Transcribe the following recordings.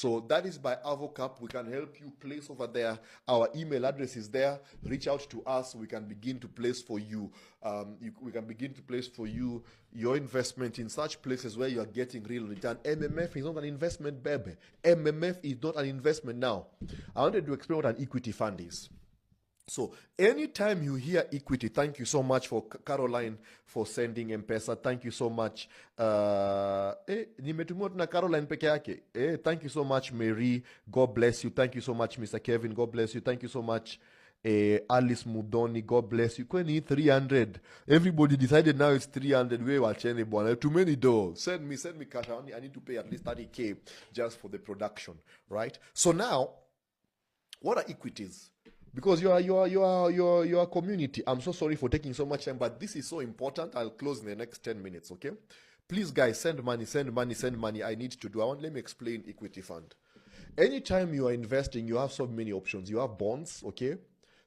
So that is by Avocap. We can help you place over there. Our email address is there. Reach out to us. We can begin to place for you. We can begin to place for you your investment in such places where you are getting real return. MMF is not an investment, baby. MMF is not an investment. Now, I wanted to explain what an equity fund is. So anytime you hear equity, thank you so much for Caroline for sending M-Pesa. Thank you so much. Nimetumia na Caroline peke yake. Thank you so much, Mary. God bless you. Thank you so much, Mr. Kevin. God bless you. Thank you so much, Alice Mudoni. God bless you. Kweni 300. Everybody decided now it's 300. We wacheni bwana. Too many though. Send me cash. I need to pay at least 30K just for the production, right? So now, what are equities? Because you are community. I'm so sorry for taking so much time, but this is so important. I'll close in the next 10 minutes, okay? Please, guys, send money, send money, send money. I need to do. Let me explain equity fund. Anytime you are investing, you have so many options. You have bonds, okay?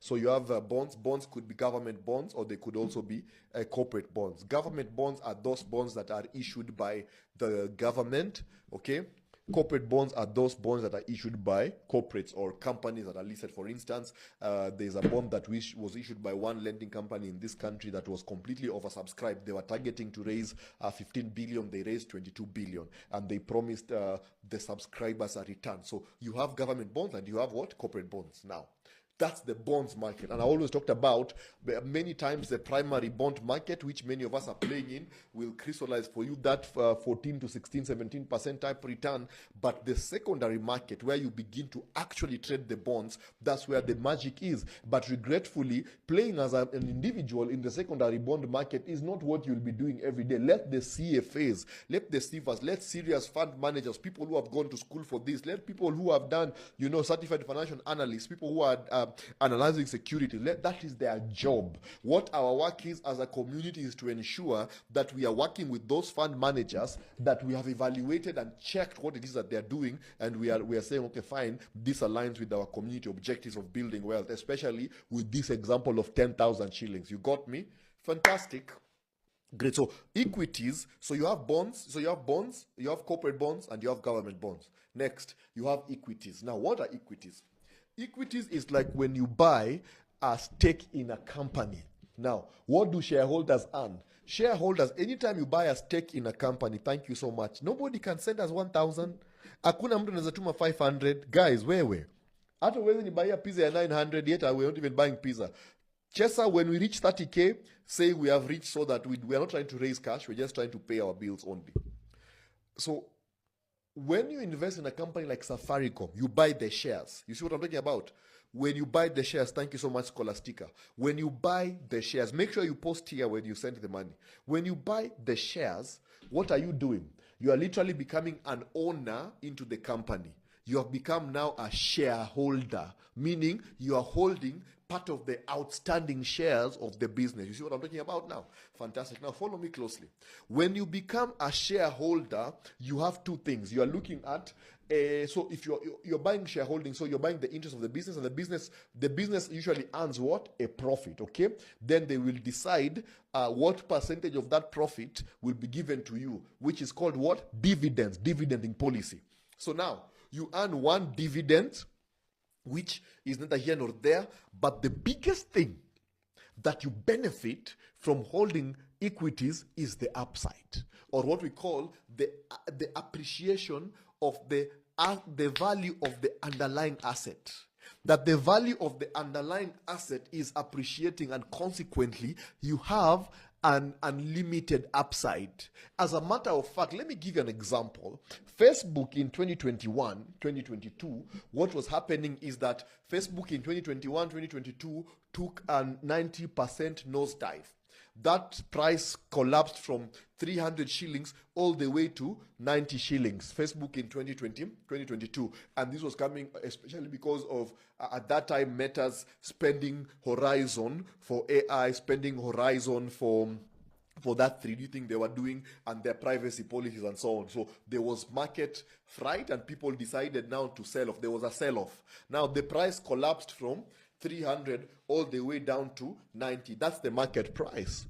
So you have bonds. Bonds could be government bonds, or they could also be corporate bonds. Government bonds are those bonds that are issued by the government, okay? Corporate bonds are those bonds that are issued by corporates or companies that are listed. For instance, there's a bond that was issued by one lending company in this country that was completely oversubscribed. They were targeting to raise 15 billion. They raised 22 billion, and they promised the subscribers a return. So you have government bonds and you have what? Corporate bonds. Now, that's the bonds market. And I always talked about many times the primary bond market, which many of us are playing in, will crystallize for you that 14 to 16, 17% type return. But the secondary market, where you begin to actually trade the bonds, that's where the magic is. But regretfully, playing as an individual in the secondary bond market is not what you'll be doing every day. Let the CFAs, let the CFAs, let serious fund managers, people who have gone to school for this, let people who have done, certified financial analysts, people who are analyzing security, that is their job. What our work is as a community is to ensure that we are working with those fund managers, that we have evaluated and checked what it is that they're doing, and we are saying, okay, fine, this aligns with our community objectives of building wealth, especially with this example of 10,000 shillings. You got me? Fantastic. Great. So equities, so you have bonds, you have corporate bonds, and you have government bonds. Next, you have equities. Now, what are equities? Equities is like when you buy a stake in a company. Now, what do shareholders earn? Shareholders, anytime you buy a stake in a company, thank you so much. Nobody can send us 1,000. Hakuna mtu anaweza tuma 500. Guys, wewe. Hata uwezi ni buy a pizza at 900 yet, we're not even buying pizza. Chesa, when we reach 30K, say we have reached, so that we are not trying to raise cash, we're just trying to pay our bills only. So, when you invest in a company like Safaricom, you buy the shares. You see what I'm talking about? When you buy the shares, thank you so much, Scholastica. When you buy the shares, make sure you post here when you send the money. When you buy the shares, what are you doing? You are literally becoming an owner into the company. You have become now a shareholder, meaning you are holding part of the outstanding shares of the business. You see what I'm talking about now? Fantastic. Now follow me closely. When you become a shareholder, you have two things. You are looking at, so if you're buying shareholding, so you're buying the interest of the business, and the business usually earns what? A profit, okay? Then they will decide what percentage of that profit will be given to you, which is called what? Dividends, dividending policy. So now, you earn one dividend, which is neither here nor there, but the biggest thing that you benefit from holding equities is the upside, or what we call the appreciation of the value of the underlying asset. That the value of the underlying asset is appreciating, and consequently, you have an unlimited upside. As a matter of fact, let me give you an example. Facebook in 2021, 2022, what was happening is that Facebook in 2021, 2022 took a 90% nosedive. That price collapsed from 300 shillings all the way to 90 shillings. Facebook in 2022. And this was coming especially because of, at that time, Meta's spending Horizon for AI, spending Horizon for that 3D thing they were doing, and their privacy policies and so on. So there was market fright, and people decided now to sell off. There was a sell-off. Now the price collapsed from 300 all the way down to 90. That's the market price.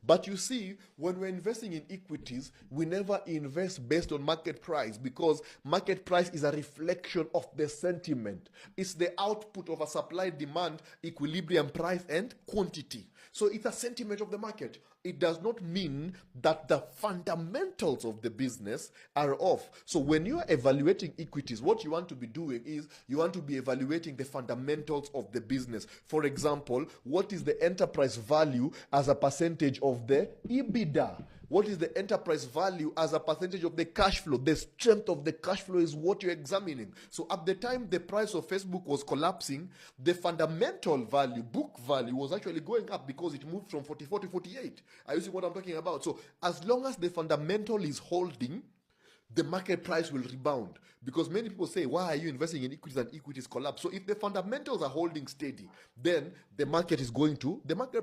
But you see, when we're investing in equities, we never invest based on market price, because market price is a reflection of the sentiment. It's the output of a supply-demand equilibrium, price and quantity. So it's a sentiment of the market. It does not mean that the fundamentals of the business are off. So when you are evaluating equities, what you want to be doing is you want to be evaluating the fundamentals of the business. For example, what is the enterprise value as a percentage of the EBITDA? What is the enterprise value as a percentage of the cash flow? The strength of the cash flow is what you're examining. So at the time the price of Facebook was collapsing, the fundamental value, book value, was actually going up because it moved from 44 to 48. Are you seeing what I'm talking about? So as long as the fundamental is holding, the market price will rebound. Because many people say, why are you investing in equities and equities collapse? So if the fundamentals are holding steady, then the market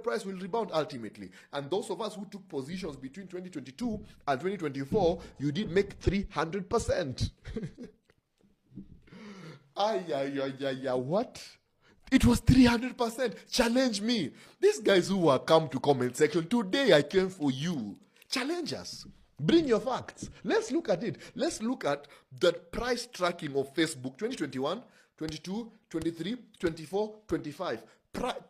price will rebound ultimately. And those of us who took positions between 2022 and 2024, you did make 300%. What? It was 300%. Challenge me. These guys who are come to comment section, today I came for you. Challenge us. Bring your facts. Let's look at it. Let's look at the price tracking of Facebook 2021, 22, 23, 24, 25.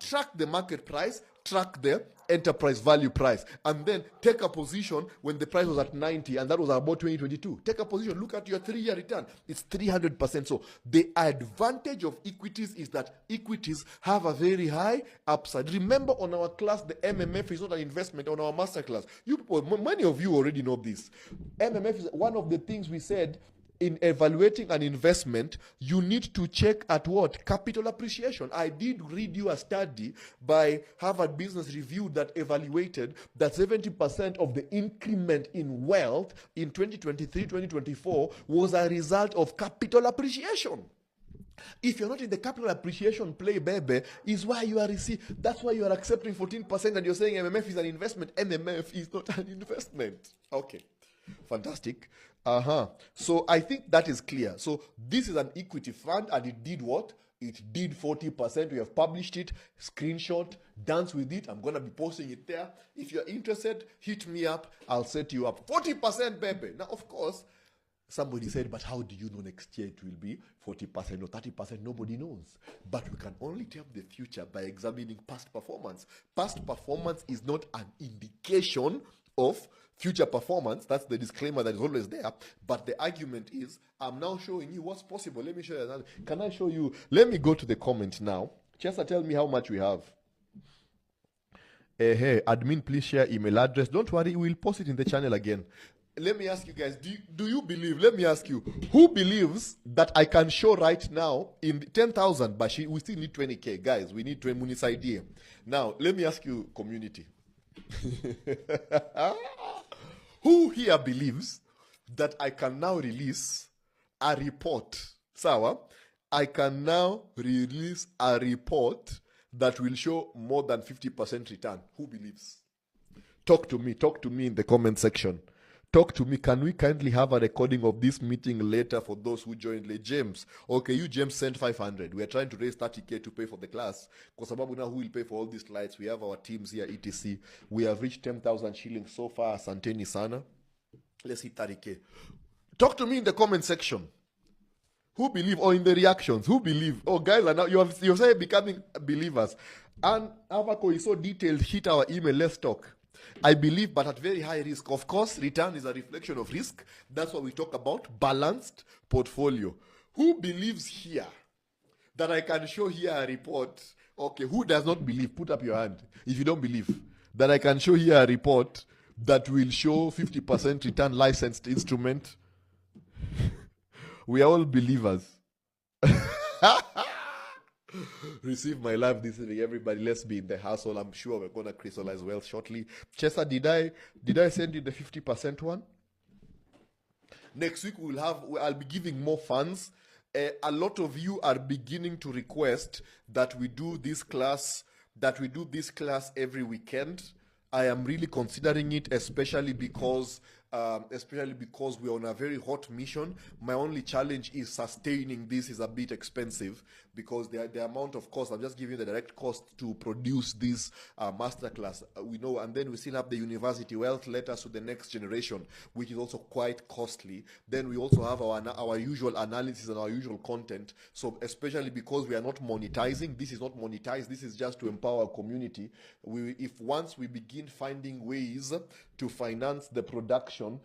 Track the market price, track the enterprise value price, and then take a position when the price was at 90, and that was about 2022. Take a position, look at your 3-year return. It's 300%. So the advantage of equities is that equities have a very high upside. Remember on our class, the MMF is not an investment. On our masterclass, many of you already know this. MMF is one of the things we said. In evaluating an investment, you need to check at what? Capital appreciation. I did read you a study by Harvard Business Review that evaluated that 70% of the increment in wealth in 2023, 2024 was a result of capital appreciation. If you're not in the capital appreciation play, baby, is why you are that's why you are accepting 14% and you're saying MMF is an investment. MMF is not an investment. Okay. Fantastic. So I think that is clear. So this is an equity fund, and it did what? It did 40%. We have published it, screenshot, dance with it. I'm going to be posting it there. If you're interested, hit me up. I'll set you up. 40%, baby. Now, of course, somebody said, but how do you know next year it will be 40% or 30%? Nobody knows. But we can only tell the future by examining past performance. Past performance is not an indication of future performance. That's the disclaimer that is always there. But the argument is, I'm now showing you what's possible. Let me show you another. Can I show you? Let me go to the comment now. Chester, tell me how much we have. Hey, admin, please share email address. Don't worry, we'll post it in the channel again. Let me ask you guys, do you believe, let me ask you, who believes that I can show right now in 10,000, but we still need 20K? Guys, we need 20 Muni's idea. Now, let me ask you, community. Who here believes that I can now release a report? Sawa, I can now release a report that will show more than 50% return. Who believes? Talk to me in the comment section. Talk to me. Can we kindly have a recording of this meeting later for those who joined late? James. Okay, you James sent 500. We are trying to raise 30K to pay for the class. Because about now, who will pay for all these slides? We have our teams here, etc. We have reached 10,000 shillings so far. Santeni Sana. Let's hit 30K. Talk to me in the comment section. Who believe, or in the reactions, who believe? Oh, guys, are now you're saying becoming believers. And Avako is so detailed. Hit our email. Let's talk. I believe, but at very high risk. Of course, return is a reflection of risk. That's what we talk about, balanced portfolio. Who believes here that I can show here a report? Okay, who does not believe? Put up your hand if you don't believe that I can show here a report that will show 50% return licensed instrument. We are all believers. Receive my love this evening, everybody. Let's be in the household. I'm sure we're gonna crystallize wealth shortly. Chester, did I send you the 50% one? Next week I'll be giving more funds. A lot of you are beginning to request that we do this class every weekend. I am really considering it, especially because especially because we're on a very hot mission. My only challenge is sustaining this is a bit expensive because the amount of cost, I'm just giving you the direct cost to produce this masterclass. We know, and then we still have the university wealth letters to the next generation, which is also quite costly. Then we also have our usual analysis and our usual content. So especially because we are not monetizing, this is not monetized, this is just to empower our community. If once we begin finding ways to finance the production